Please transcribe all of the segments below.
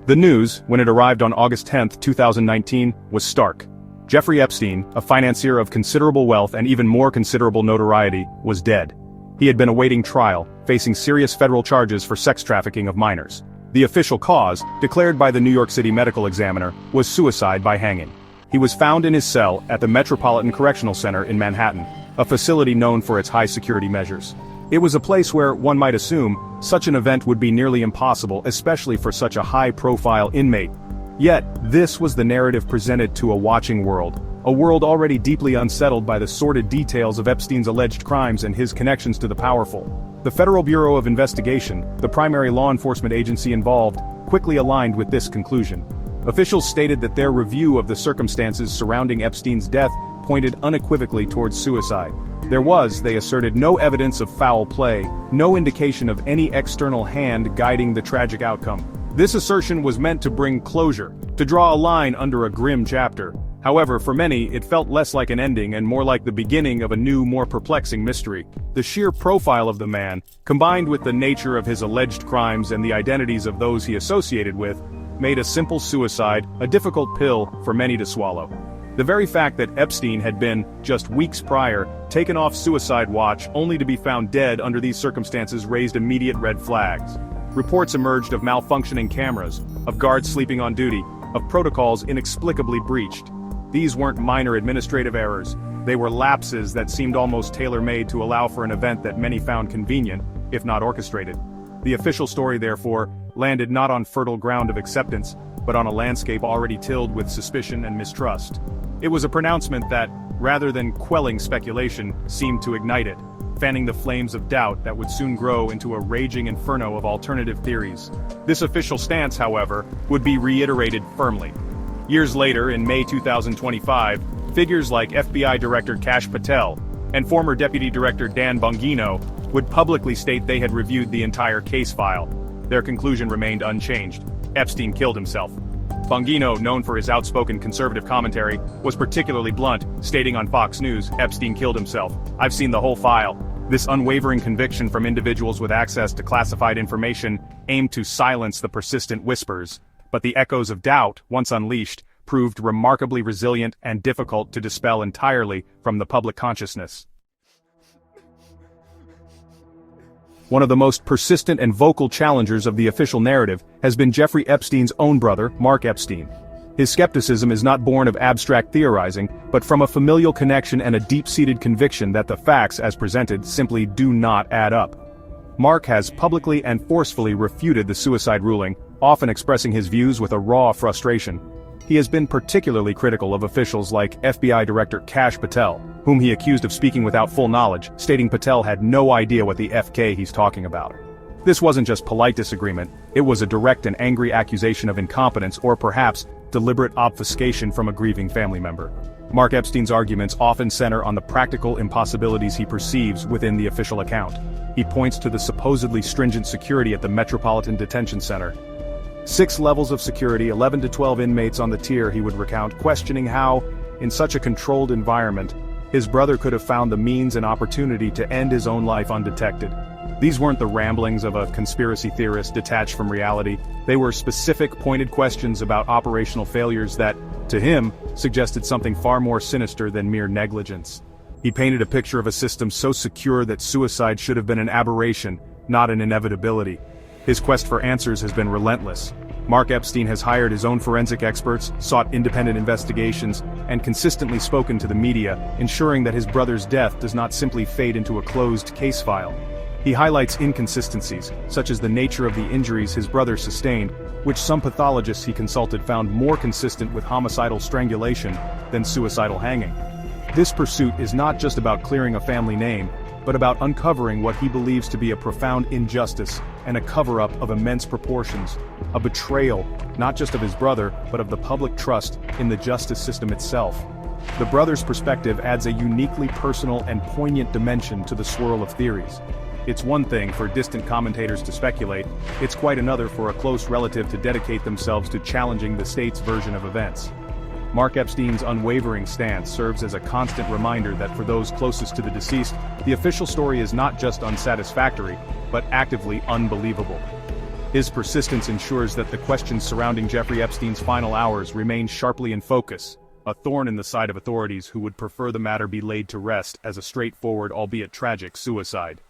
The news, when it arrived on August 10, 2019, was stark. Jeffrey Epstein, a financier of considerable wealth and even more considerable notoriety, was dead. He had been awaiting trial, facing serious federal charges for sex trafficking of minors. The official cause, declared by the New York City Medical Examiner, was suicide by hanging. He was found in his cell at the Metropolitan Correctional Center in Manhattan, a facility known for its high security measures. It was a place where, one might assume, such an event would be nearly impossible, especially for such a high-profile inmate. Yet, this was the narrative presented to a watching world, a world already deeply unsettled by the sordid details of Epstein's alleged crimes and his connections to the powerful. The Federal Bureau of Investigation, the primary law enforcement agency involved, quickly aligned with this conclusion. Officials stated that their review of the circumstances surrounding Epstein's death pointed unequivocally towards suicide. There was, they asserted, no evidence of foul play, no indication of any external hand guiding the tragic outcome. This assertion was meant to bring closure, to draw a line under a grim chapter. However, for many, it felt less like an ending and more like the beginning of a new, more perplexing mystery. The sheer profile of the man, combined with the nature of his alleged crimes and the identities of those he associated with, made a simple suicide a difficult pill for many to swallow. The very fact that Epstein had been, just weeks prior, taken off suicide watch only to be found dead under these circumstances raised immediate red flags. Reports emerged of malfunctioning cameras, of guards sleeping on duty, of protocols inexplicably breached. These weren't minor administrative errors, they were lapses that seemed almost tailor-made to allow for an event that many found convenient, if not orchestrated. The official story, therefore, landed not on fertile ground of acceptance, but on a landscape already tilled with suspicion and mistrust. It was a pronouncement that, rather than quelling speculation, seemed to ignite it, fanning the flames of doubt that would soon grow into a raging inferno of alternative theories. This official stance, however, would be reiterated firmly. Years later, in May 2025, figures like FBI Director Kash Patel and former Deputy Director Dan Bongino would publicly state they had reviewed the entire case file. Their conclusion remained unchanged: Epstein killed himself. Bongino, known for his outspoken conservative commentary, was particularly blunt, stating on Fox News, "Epstein killed himself. I've seen the whole file." This unwavering conviction from individuals with access to classified information aimed to silence the persistent whispers, but the echoes of doubt, once unleashed, proved remarkably resilient and difficult to dispel entirely from the public consciousness. One of the most persistent and vocal challengers of the official narrative has been Jeffrey Epstein's own brother, Mark Epstein. His skepticism is not born of abstract theorizing, but from a familial connection and a deep-seated conviction that the facts, as presented, simply do not add up. Mark has publicly and forcefully refuted the suicide ruling, often expressing his views with a raw frustration. He has been particularly critical of officials like FBI Director Kash Patel, whom he accused of speaking without full knowledge, stating Patel had no idea what the FK he's talking about. This wasn't just polite disagreement, it was a direct and angry accusation of incompetence or perhaps deliberate obfuscation from a grieving family member. Mark Epstein's arguments often center on the practical impossibilities he perceives within the official account. He points to the supposedly stringent security at the Metropolitan Detention Center. 6 levels of security, 11 to 12 inmates on the tier, he would recount, questioning how, in such a controlled environment, his brother could have found the means and opportunity to end his own life undetected. These weren't the ramblings of a conspiracy theorist detached from reality, they were specific, pointed questions about operational failures that, to him, suggested something far more sinister than mere negligence. He painted a picture of a system so secure that suicide should have been an aberration, not an inevitability. His quest for answers has been relentless. Mark Epstein has hired his own forensic experts, sought independent investigations, and consistently spoken to the media, ensuring that his brother's death does not simply fade into a closed case file. He highlights inconsistencies, such as the nature of the injuries his brother sustained, which some pathologists he consulted found more consistent with homicidal strangulation than suicidal hanging. This pursuit is not just about clearing a family name, but about uncovering what he believes to be a profound injustice and a cover-up of immense proportions, a betrayal, not just of his brother, but of the public trust in the justice system itself. The brother's perspective adds a uniquely personal and poignant dimension to the swirl of theories. It's one thing for distant commentators to speculate, it's quite another for a close relative to dedicate themselves to challenging the state's version of events. Mark Epstein's unwavering stance serves as a constant reminder that for those closest to the deceased, the official story is not just unsatisfactory, but actively unbelievable. His persistence ensures that the questions surrounding Jeffrey Epstein's final hours remain sharply in focus, a thorn in the side of authorities who would prefer the matter be laid to rest as a straightforward, albeit tragic, suicide.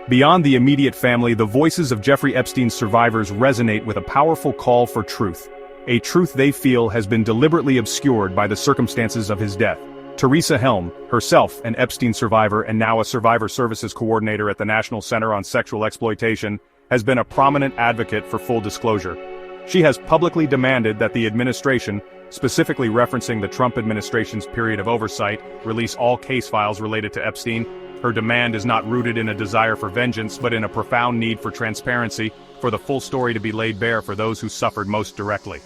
Beyond the immediate family, the voices of Jeffrey Epstein's survivors resonate with a powerful call for truth. A truth they feel has been deliberately obscured by the circumstances of his death. Teresa Helm, herself an Epstein survivor and now a survivor services coordinator at the National Center on Sexual Exploitation, has been a prominent advocate for full disclosure. She has publicly demanded that the administration, specifically referencing the Trump administration's period of oversight, release all case files related to Epstein. Her demand is not rooted in a desire for vengeance but in a profound need for transparency, for the full story to be laid bare for those who suffered most directly.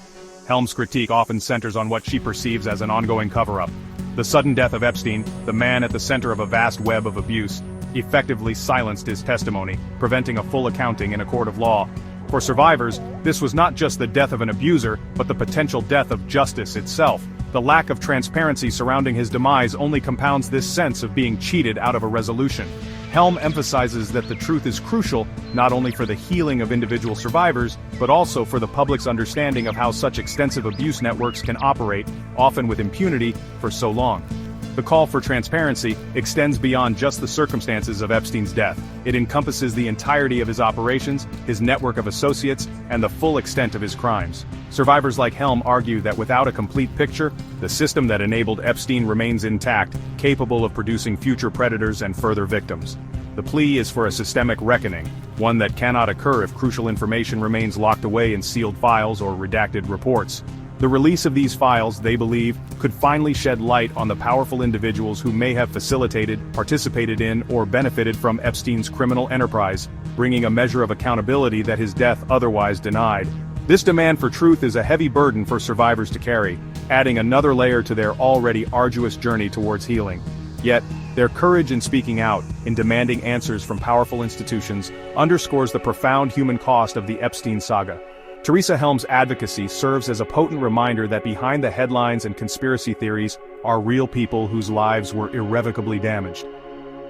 Helm's critique often centers on what she perceives as an ongoing cover-up. The sudden death of Epstein, the man at the center of a vast web of abuse, effectively silenced his testimony, preventing a full accounting in a court of law. For survivors, this was not just the death of an abuser, but the potential death of justice itself. The lack of transparency surrounding his demise only compounds this sense of being cheated out of a resolution. Helm emphasizes that the truth is crucial, not only for the healing of individual survivors, but also for the public's understanding of how such extensive abuse networks can operate, often with impunity, for so long. The call for transparency extends beyond just the circumstances of Epstein's death. It encompasses the entirety of his operations, his network of associates, and the full extent of his crimes. Survivors like Helm argue that without a complete picture, the system that enabled Epstein remains intact, capable of producing future predators and further victims. The plea is for a systemic reckoning, one that cannot occur if crucial information remains locked away in sealed files or redacted reports. The release of these files, they believe, could finally shed light on the powerful individuals who may have facilitated, participated in, or benefited from Epstein's criminal enterprise, bringing a measure of accountability that his death otherwise denied. This demand for truth is a heavy burden for survivors to carry, adding another layer to their already arduous journey towards healing. Yet, their courage in speaking out, in demanding answers from powerful institutions, underscores the profound human cost of the Epstein saga. Teresa Helm's advocacy serves as a potent reminder that behind the headlines and conspiracy theories are real people whose lives were irrevocably damaged.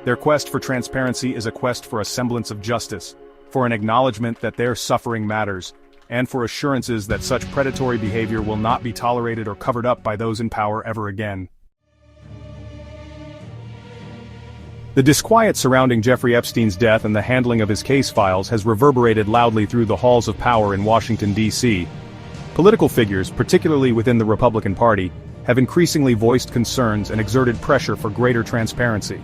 Their quest for transparency is a quest for a semblance of justice, for an acknowledgement that their suffering matters, and for assurances that such predatory behavior will not be tolerated or covered up by those in power ever again. The disquiet surrounding Jeffrey Epstein's death and the handling of his case files has reverberated loudly through the halls of power in Washington, D.C. Political figures, particularly within the Republican Party, have increasingly voiced concerns and exerted pressure for greater transparency.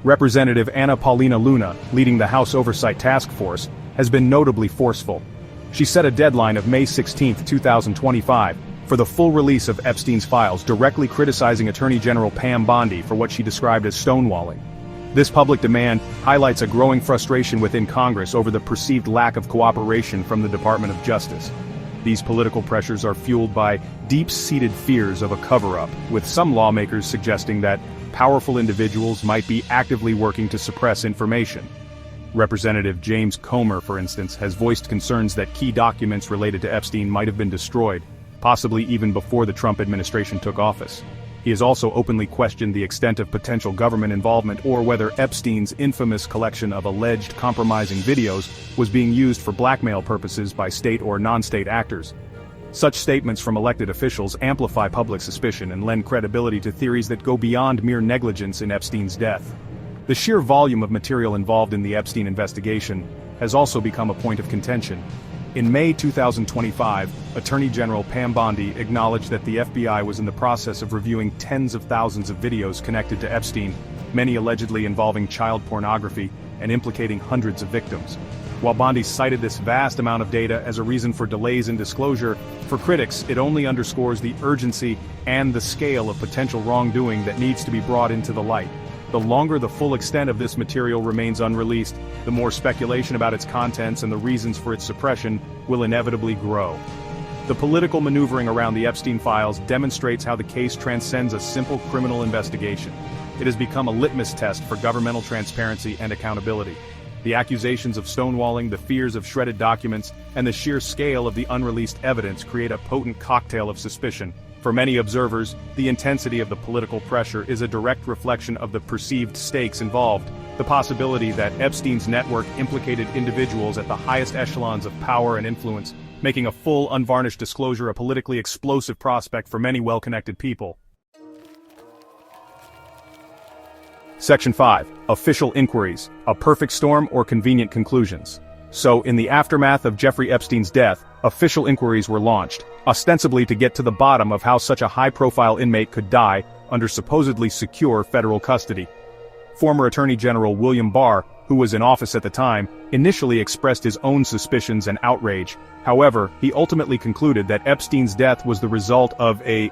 Representative Anna Paulina Luna, leading the House Oversight Task Force, has been notably forceful. She set a deadline of May 16, 2025, for the full release of Epstein's files, directly criticizing Attorney General Pam Bondi for what she described as stonewalling. This public demand highlights a growing frustration within Congress over the perceived lack of cooperation from the Department of Justice. These political pressures are fueled by deep-seated fears of a cover-up, with some lawmakers suggesting that powerful individuals might be actively working to suppress information. Representative James Comer, for instance, has voiced concerns that key documents related to Epstein might have been destroyed, possibly even before the Trump administration took office. He has also openly questioned the extent of potential government involvement or whether Epstein's infamous collection of alleged compromising videos was being used for blackmail purposes by state or non-state actors. Such statements from elected officials amplify public suspicion and lend credibility to theories that go beyond mere negligence in Epstein's death. The sheer volume of material involved in the Epstein investigation has also become a point of contention. In May 2025, Attorney General Pam Bondi acknowledged that the FBI was in the process of reviewing tens of thousands of videos connected to Epstein, many allegedly involving child pornography and implicating hundreds of victims. While Bondi cited this vast amount of data as a reason for delays in disclosure, for critics it only underscores the urgency and the scale of potential wrongdoing that needs to be brought into the light. The longer the full extent of this material remains unreleased, the more speculation about its contents and the reasons for its suppression will inevitably grow. The political maneuvering around the Epstein files demonstrates how the case transcends a simple criminal investigation. It has become a litmus test for governmental transparency and accountability. The accusations of stonewalling, the fears of shredded documents, and the sheer scale of the unreleased evidence create a potent cocktail of suspicion. For many observers, the intensity of the political pressure is a direct reflection of the perceived stakes involved, the possibility that Epstein's network implicated individuals at the highest echelons of power and influence, making a full, unvarnished disclosure a politically explosive prospect for many well-connected people. Section 5. Official inquiries, a perfect storm or convenient conclusions. So, in the aftermath of Jeffrey Epstein's death, official inquiries were launched, ostensibly to get to the bottom of how such a high-profile inmate could die under supposedly secure federal custody. Former Attorney General William Barr, who was in office at the time, initially expressed his own suspicions and outrage. However, he ultimately concluded that Epstein's death was the result of a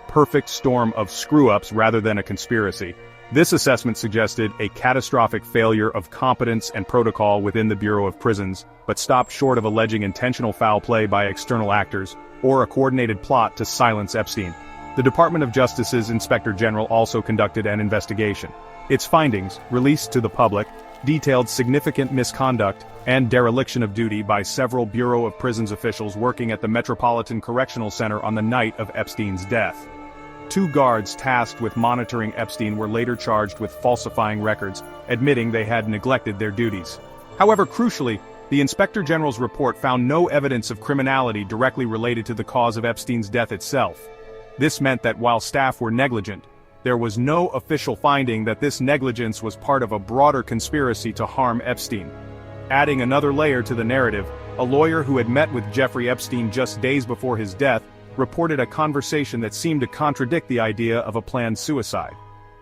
perfect storm of screw-ups rather than a conspiracy. This assessment suggested a catastrophic failure of competence and protocol within the Bureau of Prisons, but stopped short of alleging intentional foul play by external actors, or a coordinated plot to silence Epstein. The Department of Justice's Inspector General also conducted an investigation. Its findings, released to the public, detailed significant misconduct and dereliction of duty by several Bureau of Prisons officials working at the Metropolitan Correctional Center on the night of Epstein's death. 2 guards tasked with monitoring Epstein were later charged with falsifying records, admitting they had neglected their duties. However, crucially, the Inspector General's report found no evidence of criminality directly related to the cause of Epstein's death itself. This meant that while staff were negligent, there was no official finding that this negligence was part of a broader conspiracy to harm Epstein. Adding another layer to the narrative, a lawyer who had met with Jeffrey Epstein just days before his death reported a conversation that seemed to contradict the idea of a planned suicide.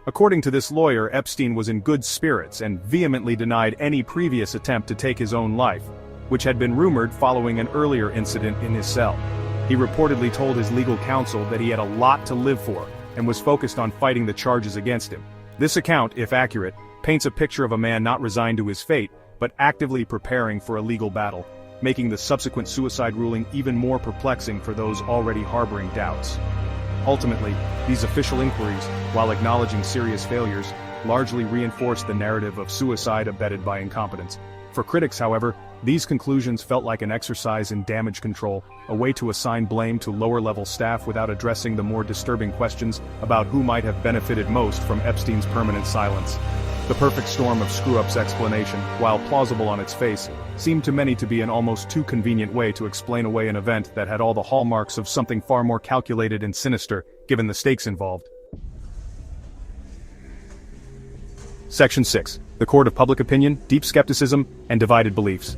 According to this lawyer, Epstein was in good spirits and vehemently denied any previous attempt to take his own life, which had been rumored following an earlier incident in his cell. He reportedly told his legal counsel that he had a lot to live for, and was focused on fighting the charges against him. This account, if accurate, paints a picture of a man not resigned to his fate, but actively preparing for a legal battle, making the subsequent suicide ruling even more perplexing for those already harboring doubts. Ultimately, these official inquiries, while acknowledging serious failures, largely reinforced the narrative of suicide abetted by incompetence. For critics, however, these conclusions felt like an exercise in damage control, a way to assign blame to lower-level staff without addressing the more disturbing questions about who might have benefited most from Epstein's permanent silence. The perfect storm of screw-ups explanation, while plausible on its face, seemed to many to be an almost too convenient way to explain away an event that had all the hallmarks of something far more calculated and sinister, given the stakes involved. Section 6. The Court of Public Opinion, Deep Skepticism, and Divided Beliefs.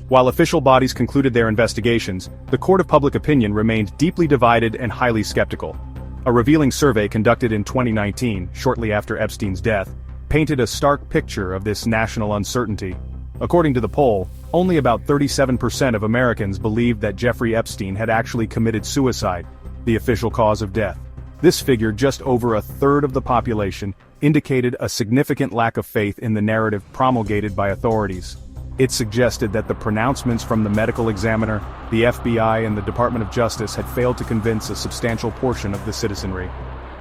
While official bodies concluded their investigations, the Court of Public Opinion remained deeply divided and highly skeptical. A revealing survey conducted in 2019, shortly after Epstein's death, painted a stark picture of this national uncertainty. According to the poll, only about 37% of Americans believed that Jeffrey Epstein had actually committed suicide, the official cause of death. This figure, just over a third of the population, indicated a significant lack of faith in the narrative promulgated by authorities. It suggested that the pronouncements from the medical examiner, the FBI, and the Department of Justice had failed to convince a substantial portion of the citizenry.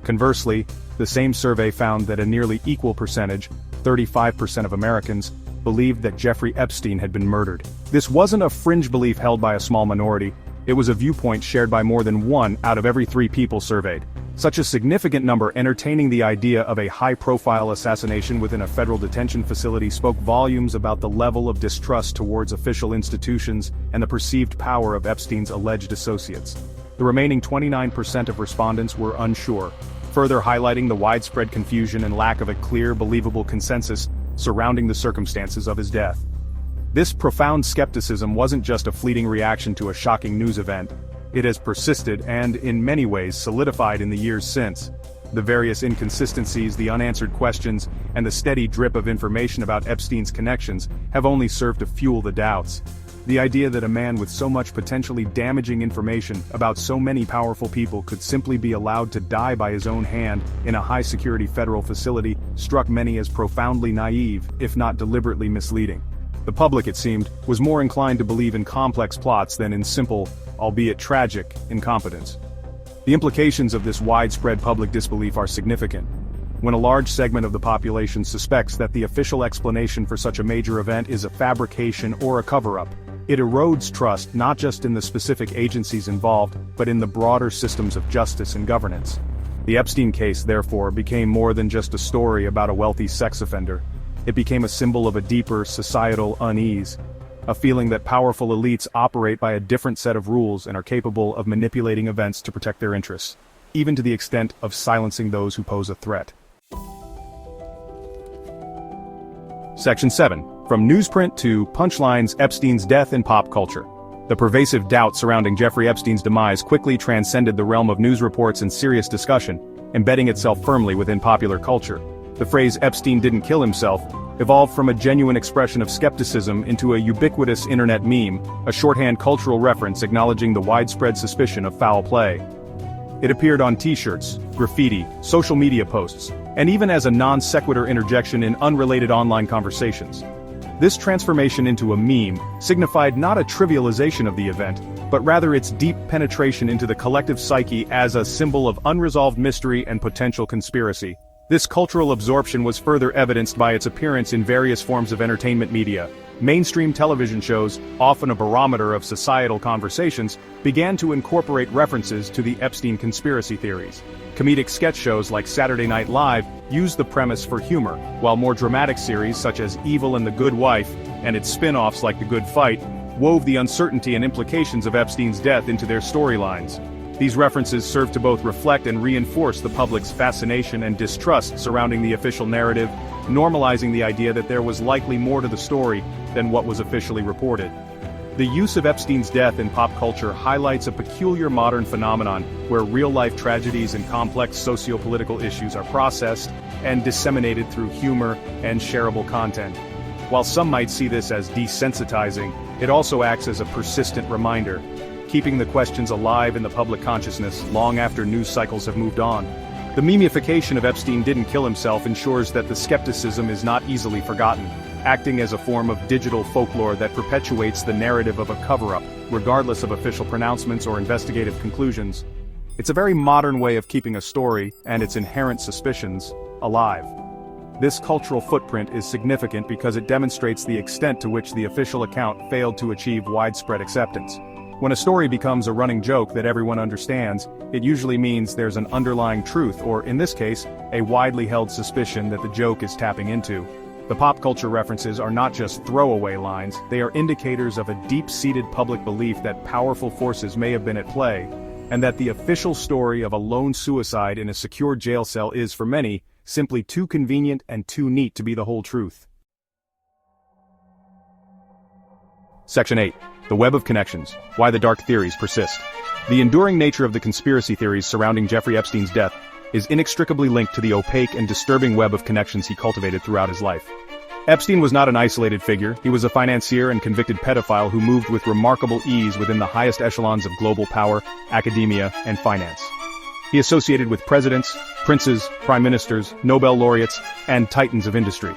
Conversely, the same survey found that a nearly equal percentage, 35% of Americans, believed that Jeffrey Epstein had been murdered. This wasn't a fringe belief held by a small minority, it was a viewpoint shared by more than 1 out of every 3 people surveyed. Such a significant number entertaining the idea of a high-profile assassination within a federal detention facility spoke volumes about the level of distrust towards official institutions and the perceived power of Epstein's alleged associates. The remaining 29% of respondents were unsure, further highlighting the widespread confusion and lack of a clear, believable consensus surrounding the circumstances of his death. This profound skepticism wasn't just a fleeting reaction to a shocking news event. It has persisted and, in many ways, solidified in the years since. The various inconsistencies, the unanswered questions, and the steady drip of information about Epstein's connections have only served to fuel the doubts. The idea that a man with so much potentially damaging information about so many powerful people could simply be allowed to die by his own hand in a high-security federal facility struck many as profoundly naive, if not deliberately misleading. The public, it seemed, was more inclined to believe in complex plots than in simple, albeit tragic, incompetence. The implications of this widespread public disbelief are significant. When a large segment of the population suspects that the official explanation for such a major event is a fabrication or a cover-up, It erodes trust not just in the specific agencies involved, but in the broader systems of justice and governance. The Epstein case, therefore, became more than just a story about a wealthy sex offender. It became a symbol of a deeper societal unease, a feeling that powerful elites operate by a different set of rules and are capable of manipulating events to protect their interests, even to the extent of silencing those who pose a threat. Section 7. From newsprint to punchlines: Epstein's death in pop culture. The pervasive doubt surrounding Jeffrey Epstein's demise quickly transcended the realm of news reports and serious discussion, embedding itself firmly within popular culture. The phrase "Epstein didn't kill himself" evolved from a genuine expression of skepticism into a ubiquitous internet meme, a shorthand cultural reference acknowledging the widespread suspicion of foul play. It appeared on t-shirts, graffiti, social media posts, and even as a non sequitur interjection in unrelated online conversations. This transformation into a meme signified not a trivialization of the event, but rather its deep penetration into the collective psyche as a symbol of unresolved mystery and potential conspiracy. This cultural absorption was further evidenced by its appearance in various forms of entertainment media. Mainstream television shows, often a barometer of societal conversations, began to incorporate references to the Epstein conspiracy theories. Comedic sketch shows like Saturday Night Live used the premise for humor, while more dramatic series such as Evil and the Good Wife, and its spin-offs like The Good Fight, wove the uncertainty and implications of Epstein's death into their storylines. These references served to both reflect and reinforce the public's fascination and distrust surrounding the official narrative, normalizing the idea that there was likely more to the story than what was officially reported. The use of Epstein's death in pop culture highlights a peculiar modern phenomenon where real-life tragedies and complex socio-political issues are processed and disseminated through humor and shareable content. While some might see this as desensitizing, it also acts as a persistent reminder, keeping the questions alive in the public consciousness long after news cycles have moved on. The memification of Epstein didn't kill himself ensures that the skepticism is not easily forgotten, acting as a form of digital folklore that perpetuates the narrative of a cover-up, regardless of official pronouncements or investigative conclusions. It's a very modern way of keeping a story, and its inherent suspicions, alive. This cultural footprint is significant because it demonstrates the extent to which the official account failed to achieve widespread acceptance. When a story becomes a running joke that everyone understands, it usually means there's an underlying truth, or in this case, a widely held suspicion that the joke is tapping into. The pop culture references are not just throwaway lines, they are indicators of a deep-seated public belief that powerful forces may have been at play, and that the official story of a lone suicide in a secure jail cell is, for many, simply too convenient and too neat to be the whole truth. Section 8. The Web of Connections: Why the Dark Theories Persist. The enduring nature of the conspiracy theories surrounding Jeffrey Epstein's death is inextricably linked to the opaque and disturbing web of connections he cultivated throughout his life. Epstein was not an isolated figure, he was a financier and convicted pedophile who moved with remarkable ease within the highest echelons of global power, academia, and finance. He associated with presidents, princes, prime ministers, Nobel laureates, and titans of industry.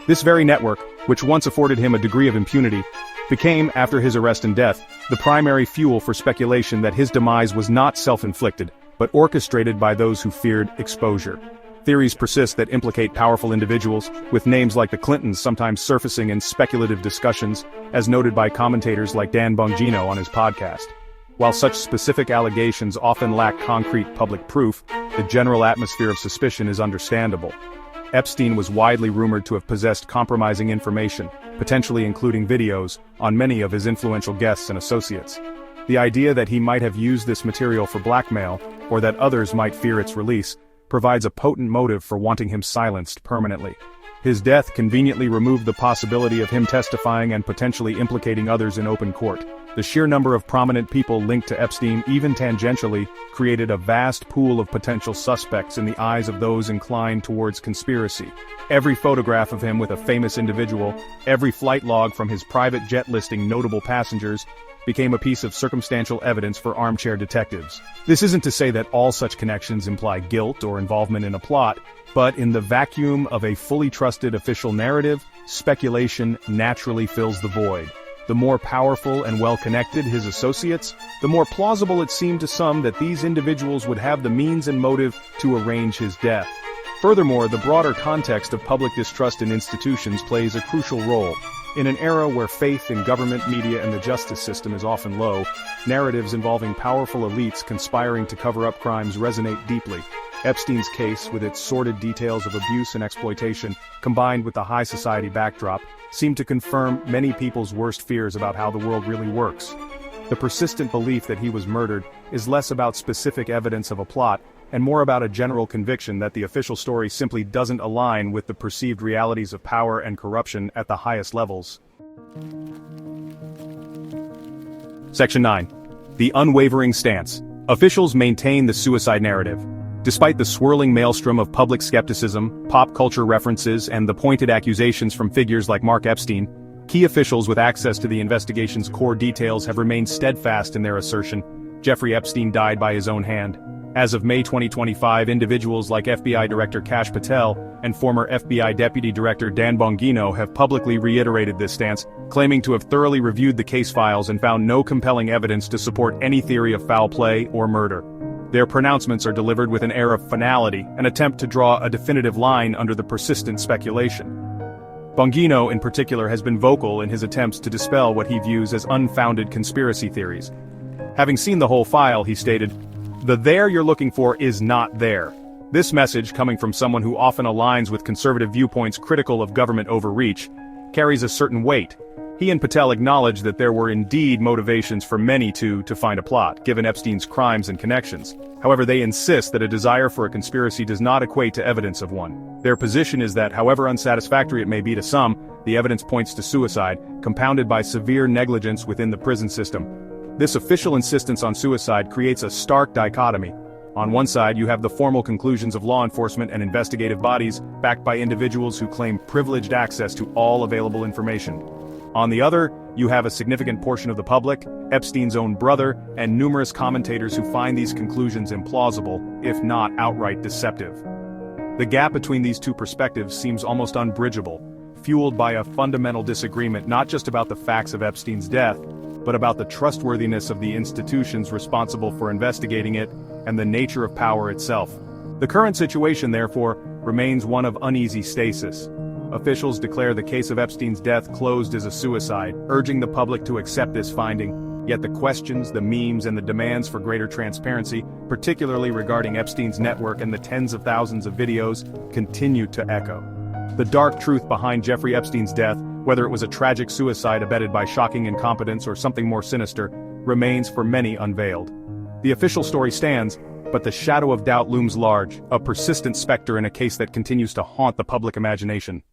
This very network, which once afforded him a degree of impunity, became, after his arrest and death, the primary fuel for speculation that his demise was not self-inflicted, but orchestrated by those who feared exposure. Theories persist that implicate powerful individuals, with names like the Clintons sometimes surfacing in speculative discussions, as noted by commentators like Dan Bongino on his podcast. While such specific allegations often lack concrete public proof, the general atmosphere of suspicion is understandable. Epstein was widely rumored to have possessed compromising information, potentially including videos, on many of his influential guests and associates. The idea that he might have used this material for blackmail, or that others might fear its release, provides a potent motive for wanting him silenced permanently. His death conveniently removed the possibility of him testifying and potentially implicating others in open court. The sheer number of prominent people linked to Epstein, even tangentially, created a vast pool of potential suspects in the eyes of those inclined towards conspiracy. Every photograph of him with a famous individual, every flight log from his private jet listing notable passengers, became a piece of circumstantial evidence for armchair detectives. This isn't to say that all such connections imply guilt or involvement in a plot, but in the vacuum of a fully trusted official narrative, speculation naturally fills the void. The more powerful and well-connected his associates, the more plausible it seemed to some that these individuals would have the means and motive to arrange his death. Furthermore, the broader context of public distrust in institutions plays a crucial role. In an era where faith in government, media, and the justice system is often low, narratives involving powerful elites conspiring to cover up crimes resonate deeply. Epstein's case, with its sordid details of abuse and exploitation, combined with the high society backdrop, seem to confirm many people's worst fears about how the world really works. The persistent belief that he was murdered is less about specific evidence of a plot, and more about a general conviction that the official story simply doesn't align with the perceived realities of power and corruption at the highest levels. Section 9. The unwavering stance. Officials maintain the suicide narrative. Despite the swirling maelstrom of public skepticism, pop culture references, and the pointed accusations from figures like Mark Epstein, key officials with access to the investigation's core details have remained steadfast in their assertion: Jeffrey Epstein died by his own hand. As of May 2025, individuals like FBI Director Kash Patel and former FBI Deputy Director Dan Bongino have publicly reiterated this stance, claiming to have thoroughly reviewed the case files and found no compelling evidence to support any theory of foul play or murder. Their pronouncements are delivered with an air of finality, an attempt to draw a definitive line under the persistent speculation. Bongino, in particular, has been vocal in his attempts to dispel what he views as unfounded conspiracy theories. Having seen the whole file, he stated, "The there you're looking for is not there." This message, coming from someone who often aligns with conservative viewpoints critical of government overreach, carries a certain weight. He and Patel acknowledge that there were indeed motivations for many to find a plot, given Epstein's crimes and connections. However, they insist that a desire for a conspiracy does not equate to evidence of one. Their position is that, however unsatisfactory it may be to some, the evidence points to suicide, compounded by severe negligence within the prison system. This official insistence on suicide creates a stark dichotomy. On one side, you have the formal conclusions of law enforcement and investigative bodies, backed by individuals who claim privileged access to all available information. On the other, you have a significant portion of the public, Epstein's own brother, and numerous commentators who find these conclusions implausible, if not outright deceptive. The gap between these two perspectives seems almost unbridgeable, fueled by a fundamental disagreement not just about the facts of Epstein's death, but about the trustworthiness of the institutions responsible for investigating it and the nature of power itself. The current situation, therefore, remains one of uneasy stasis. Officials declare the case of Epstein's death closed as a suicide, urging the public to accept this finding, yet the questions, the memes, and the demands for greater transparency, particularly regarding Epstein's network and the tens of thousands of videos, continue to echo. The dark truth behind Jeffrey Epstein's death, whether it was a tragic suicide abetted by shocking incompetence or something more sinister, remains for many unveiled. The official story stands, but the shadow of doubt looms large, a persistent specter in a case that continues to haunt the public imagination.